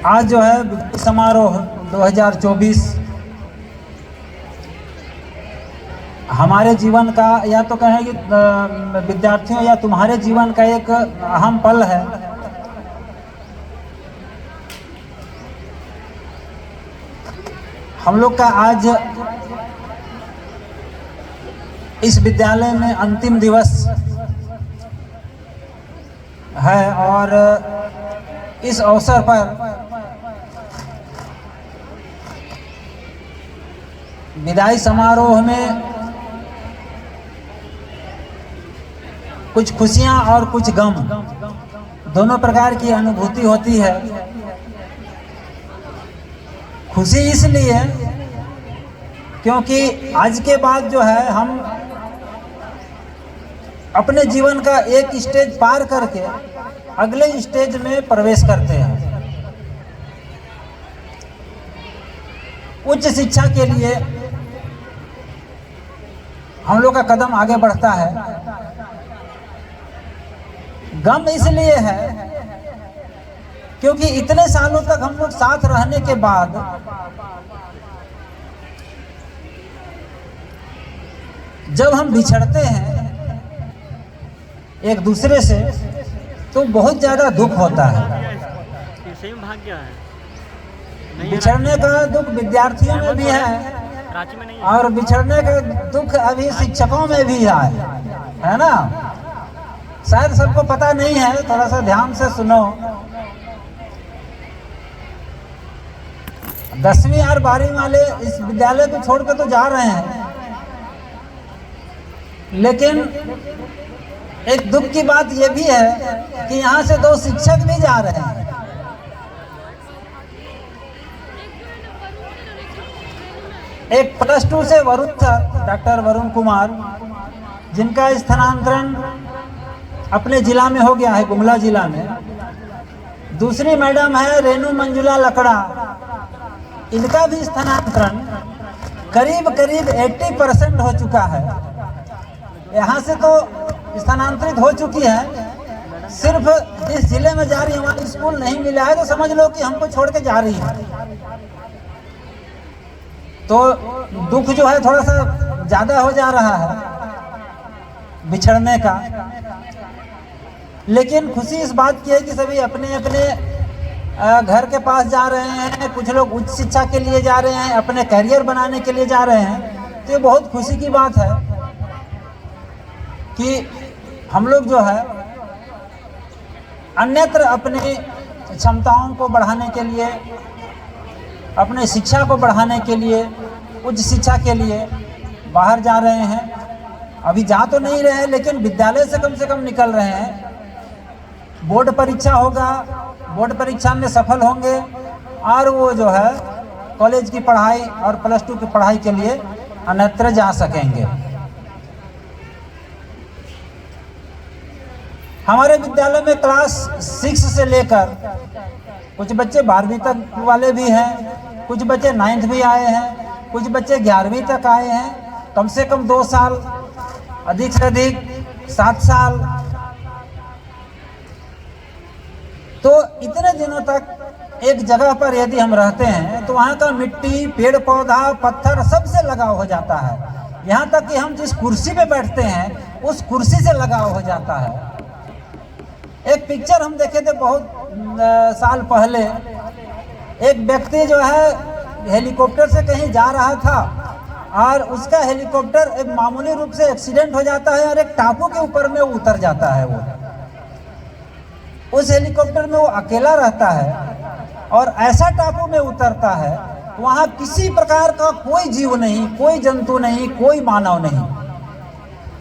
आज जो है विदाई समारोह 2024 हमारे जीवन का, या तो कहें कि विद्यार्थियों या तुम्हारे जीवन का एक अहम पल है। हम लोग का आज इस विद्यालय में अंतिम दिवस है और इस अवसर पर विदाई समारोह में कुछ खुशियां और कुछ गम, दोनों प्रकार की अनुभूति होती है। खुशी इसलिए क्योंकि आज के बाद जो है हम अपने जीवन का एक स्टेज पार करके अगले स्टेज में प्रवेश करते हैं। उच्च शिक्षा के लिए हम लोग का कदम आगे बढ़ता है। गम इसलिए है क्योंकि इतने सालों तक हम लोग साथ रहने के बाद जब हम बिछड़ते हैं एक दूसरे से तो बहुत ज्यादा दुख होता है। बिछड़ने का दुख विद्यार्थियों में भी है और बिछड़ने का दुख अभी शिक्षकों में भी है ना। शायद सबको पता नहीं है, थोड़ा सा ध्यान से सुनो। 10वीं और 12वीं वाले इस विद्यालय को छोड़कर तो जा रहे हैं, लेकिन एक दुख की बात यह भी है कि यहाँ से 2 शिक्षक भी जा रहे हैं। एक +2 से वरुण था, डॉक्टर वरुण कुमार, जिनका स्थानांतरण अपने जिला में हो गया है, गुमला जिला में। दूसरी मैडम है रेणु मंजुला लकड़ा, इनका भी स्थानांतरण करीब 80% हो चुका है। यहाँ से तो स्थानांतरित हो चुकी है, सिर्फ जिस जिले में जा रही है वहाँ स्कूल नहीं मिला है, तो समझ लो कि हमको छोड़ के जा रही है। तो दुख जो है थोड़ा सा ज्यादा हो जा रहा है बिछड़ने का। लेकिन खुशी इस बात की है कि सभी अपने अपने घर के पास जा रहे हैं। कुछ लोग उच्च शिक्षा के लिए जा रहे हैं, अपने करियर बनाने के लिए जा रहे हैं। तो ये बहुत खुशी की बात है कि हम लोग जो है अन्यत्र अपनी क्षमताओं को बढ़ाने के लिए, अपने शिक्षा को बढ़ाने के लिए, उच्च शिक्षा के लिए बाहर जा रहे हैं। अभी जा तो नहीं रहे हैं, लेकिन विद्यालय से कम निकल रहे हैं। बोर्ड परीक्षा होगा, बोर्ड परीक्षा में सफल होंगे और वो जो है कॉलेज की पढ़ाई और +2 की पढ़ाई के लिए अन्यत्र जा सकेंगे। हमारे विद्यालय में क्लास 6 से लेकर कुछ बच्चे 12वीं तक वाले भी हैं, कुछ बच्चे 9th भी आए हैं, कुछ बच्चे 11वीं तक आए हैं। कम से कम 2 साल, अधिक से अधिक 7 साल। तो इतने दिनों तक एक जगह पर यदि हम रहते हैं तो वहाँ का मिट्टी, पेड़ पौधा, पत्थर सबसे लगाव हो जाता है। यहाँ तक कि हम जिस कुर्सी पे बैठते हैं उस कुर्सी से लगाव हो जाता है। एक पिक्चर हम देखे थे बहुत साल पहले। एक व्यक्ति जो है हेलीकॉप्टर से कहीं जा रहा था और उसका हेलीकॉप्टर एक मामूली रूप से एक्सीडेंट हो जाता है और एक टापू के ऊपर में उतर जाता है। वो उस हेलीकॉप्टर में वो अकेला रहता है और ऐसा टापू में उतरता है, वहाँ किसी प्रकार का कोई जीव नहीं, कोई जंतु नहीं, कोई मानव नहीं,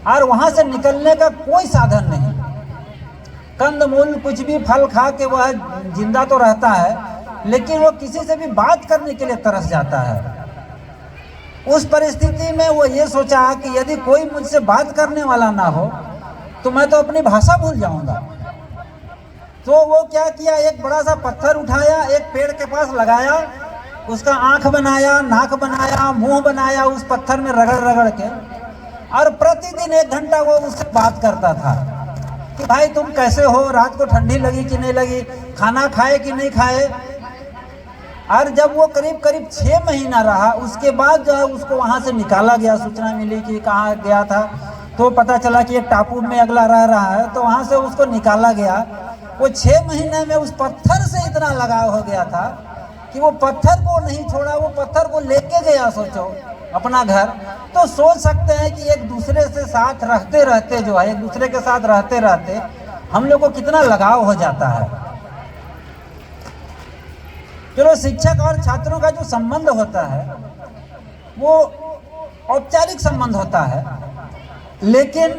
और वहाँ से निकलने का कोई साधन नहीं। कंदमूल कुछ भी फल खा के वह जिंदा तो रहता है, लेकिन वो किसी से भी बात करने के लिए तरस जाता है। उस परिस्थिति में वो ये सोचा कि यदि कोई मुझसे बात करने वाला ना हो तो मैं तो अपनी भाषा भूल जाऊंगा। तो वो क्या किया, एक बड़ा सा पत्थर उठाया, एक पेड़ के पास लगाया, उसका आंख बनाया, नाक बनाया, मुंह बनाया, उस पत्थर में रगड़ के, और प्रतिदिन 1 घंटा वो उससे बात करता था कि भाई तुम कैसे हो, रात को ठंडी लगी कि नहीं लगी, खाना खाए कि नहीं खाए, और जब वो करीब करीब 6 महीना रहा, उसके बाद जो है उसको वहाँ से निकाला गया। सूचना मिली कि कहाँ गया था, तो पता चला कि एक टापू में अगला रह रहा है, तो वहाँ से उसको निकाला गया। वो 6 महीने में उस पत्थर से इतना लगाव हो गया था कि वो पत्थर को नहीं छोड़ा, वो पत्थर को लेके गया, सोचो, अपना घर। तो सोच सकते हैं कि एक दूसरे से साथ रहते रहते जो है, एक दूसरे के साथ रहते रहते हम लोग को कितना लगाव हो जाता है। चलो, शिक्षक और छात्रों का जो संबंध होता है वो औपचारिक संबंध होता है, लेकिन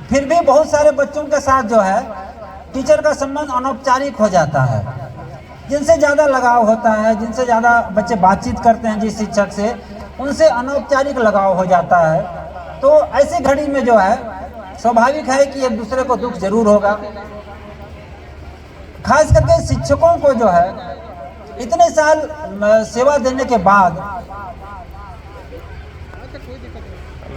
फिर भी बहुत सारे बच्चों के साथ जो है टीचर का संबंध अनौपचारिक हो जाता है। जिनसे ज़्यादा लगाव होता है, जिनसे ज़्यादा बच्चे बातचीत करते हैं जिस शिक्षक से, उनसे अनौपचारिक लगाव हो जाता है। तो ऐसी घड़ी में जो है स्वाभाविक है कि एक दूसरे को दुख जरूर होगा। खास करके शिक्षकों को जो है इतने साल सेवा देने के बाद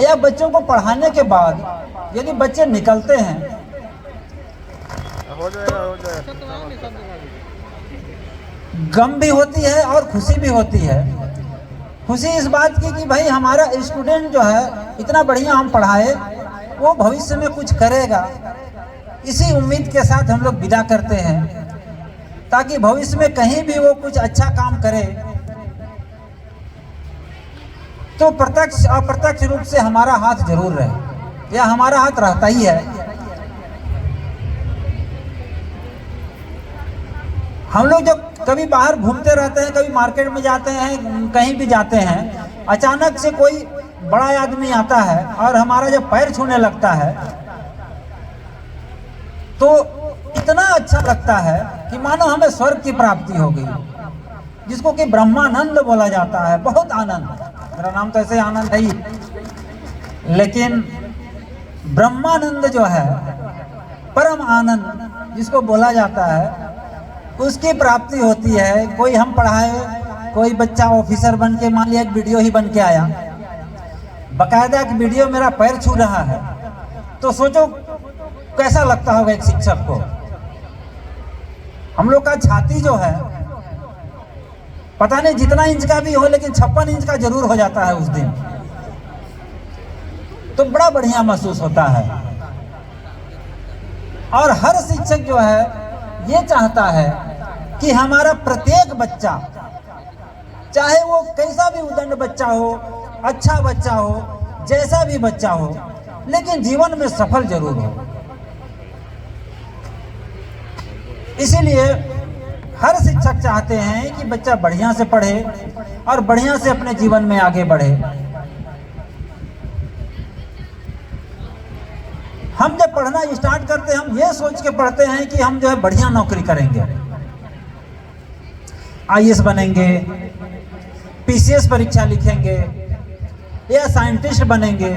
या बच्चों को पढ़ाने के बाद यदि बच्चे निकलते हैं गम भी होती है और खुशी भी होती है। खुशी इस बात की कि भाई हमारा स्टूडेंट जो है इतना बढ़िया हम पढ़ाए, वो भविष्य में कुछ करेगा, इसी उम्मीद के साथ हम लोग विदा करते हैं, ताकि भविष्य में कहीं भी वो कुछ अच्छा काम करे तो प्रत्यक्ष अप्रत्यक्ष रूप से हमारा हाथ जरूर रहे, या हमारा हाथ रहता ही है। हम लोग जब कभी बाहर घूमते रहते हैं, कभी मार्केट में जाते हैं, कहीं भी जाते हैं, अचानक से कोई बड़ा आदमी आता है और हमारा जब पैर छूने लगता है तो इतना अच्छा लगता है कि मानो हमें स्वर्ग की प्राप्ति हो गई, जिसको कि ब्रह्मानंद बोला जाता है। बहुत आनंद, मेरा नाम तो ऐसे आनंद है ही, लेकिन ब्रह्मानंद जो है, परम आनंद जिसको बोला जाता है, उसकी प्राप्ति होती है। कोई हम पढ़ाए, कोई बच्चा ऑफिसर बन के, मान लिया एक वीडियो ही बन के आया, बकायदा एक वीडियो मेरा पैर छू रहा है, तो सोचो कैसा लगता होगा एक शिक्षक को। हम लोग का छाती जो है पता नहीं जितना इंच का भी हो, लेकिन 56 इंच का जरूर हो जाता है उस दिन, तो बड़ा बढ़िया महसूस होता है। और हर शिक्षक जो है ये चाहता है कि हमारा प्रत्येक बच्चा, चाहे वो कैसा भी उदंड बच्चा हो, अच्छा बच्चा हो, जैसा भी बच्चा हो, लेकिन जीवन में सफल जरूर हो। इसीलिए हर शिक्षक चाहते हैं कि बच्चा बढ़िया से पढ़े और बढ़िया से अपने जीवन में आगे बढ़े। हम जब पढ़ना स्टार्ट करते हैं, हम ये सोच के पढ़ते हैं कि हम जो है बढ़िया नौकरी करेंगे, आईएएस बनेंगे, पीसीएस परीक्षा लिखेंगे या साइंटिस्ट बनेंगे।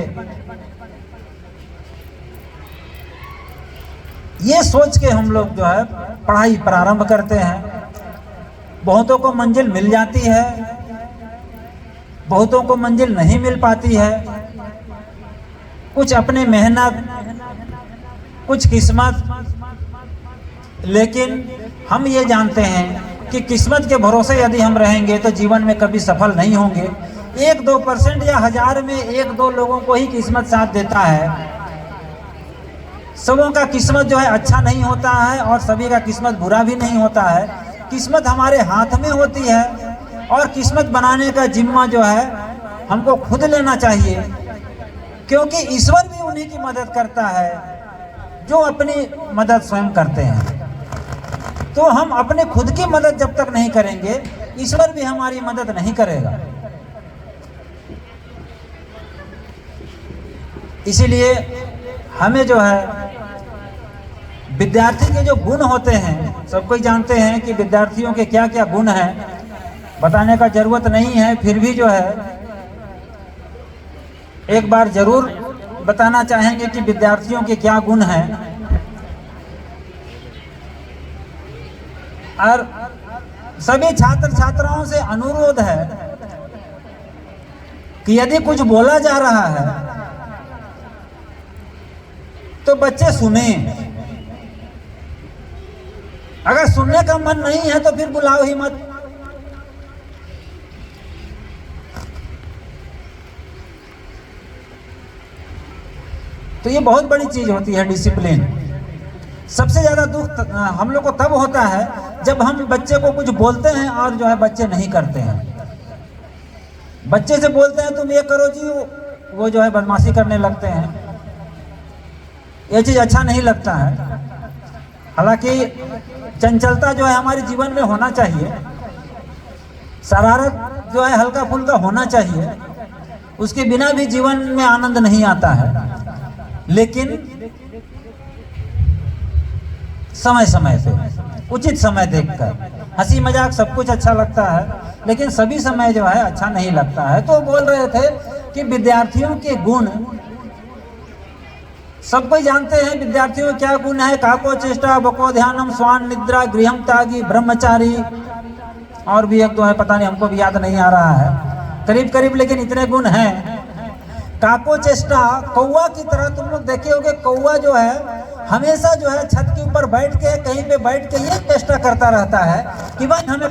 ये सोच के हम लोग जो है पढ़ाई प्रारंभ करते हैं। बहुतों को मंजिल मिल जाती है, बहुतों को मंजिल नहीं मिल पाती है। कुछ अपनी मेहनत, कुछ किस्मत, लेकिन हम ये जानते हैं कि किस्मत के भरोसे यदि हम रहेंगे तो जीवन में कभी सफल नहीं होंगे। 1-2% या 1000 में 1-2 लोगों को ही किस्मत साथ देता है। सबों का किस्मत जो है अच्छा नहीं होता है और सभी का किस्मत बुरा भी नहीं होता है। किस्मत हमारे हाथ में होती है और किस्मत बनाने का जिम्मा जो है हमको खुद लेना चाहिए, क्योंकि ईश्वर भी उन्हीं की मदद करता है जो अपनी मदद स्वयं करते हैं। तो हम अपने खुद की मदद जब तक नहीं करेंगे, ईश्वर भी हमारी मदद नहीं करेगा। इसीलिए हमें जो है विद्यार्थी के जो गुण होते हैं, सब कोई जानते हैं कि विद्यार्थियों के क्या क्या गुण हैं, बताने का जरूरत नहीं है, फिर भी जो है एक बार जरूर बताना चाहेंगे कि विद्यार्थियों के क्या गुण हैं। और सभी छात्र छात्राओं से अनुरोध है कि यदि कुछ बोला जा रहा है तो बच्चे सुने। अगर सुनने का मन नहीं है तो फिर बुलाओ ही मत, तो ये बहुत बड़ी चीज़ होती है डिसिप्लिन। सबसे ज़्यादा दुख हम लोग को तब होता है जब हम बच्चे को कुछ बोलते हैं और जो है बच्चे नहीं करते हैं। बच्चे से बोलते हैं तुम ये करो जी, वो जो है बदमाशी करने लगते हैं। ये चीज़ अच्छा नहीं लगता है। हालांकि चंचलता जो है हमारे जीवन में होना चाहिए, शरारत जो है हल्का फुल्का होना चाहिए, उसके बिना भी जीवन में आनंद नहीं आता है। लेकिन समय समय पे, उचित समय देखकर, हंसी मजाक सब कुछ अच्छा लगता है, लेकिन सभी समय जो है अच्छा नहीं लगता है। तो बोल रहे थे कि विद्यार्थियों के गुण, सब कोई जानते हैं विद्यार्थियों क्या गुण है। काको चेष्टा, बको ध्यानम, स्वान निद्रा, गृहम त्यागी, ब्रह्मचारी, और भी एक दो है, पता नहीं, हमको भी याद नहीं आ रहा है करीब करीब, लेकिन इतने गुण हैं। काको चेष्टा, कौवा की तरह, तुम लोग देखे होगे कौवा जो है हमेशा जो है छत के ऊपर बैठ के, कहीं पे बैठ के ये चेष्टा करता रहता है कि भाई हमें